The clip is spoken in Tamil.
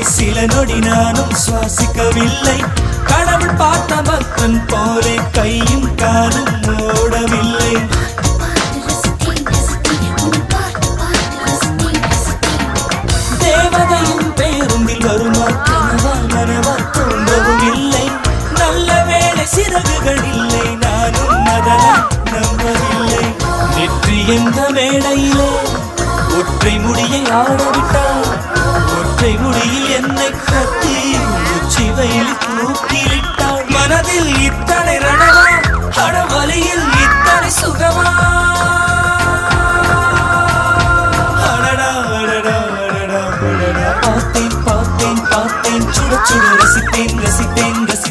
சில நொடி நானும் சுவாசிக்கவில்லை. கடவுள் பார்த்த பக்தன் போலே கையும் காலும் ஓடவில்லை. தேவதையும் பேருந்தில் வருமா கனவா நனவா தோன்றவும் இல்லை. நல்ல வேளை சிறகுகள் இல்லை, நானும் அதனை நம்பவில்லை. நெற்றி என்ற மேடையிலே ஒற்றை முடியை ஆடவிட்டார். ஒற்றை முடியில் என்னை கத்தி உச்சி வயலில் தூக்கிலிட்டாள். மனதில் இத்தனை ரணமா, அடவலியில் இத்தனை சுகமா. அடடா அடடா அடடா அடடா. பார்த்தேன் பார்த்தேன் பார்த்தேன், சுட சுட ரசித்தேன் ரசித்தேன் ரசி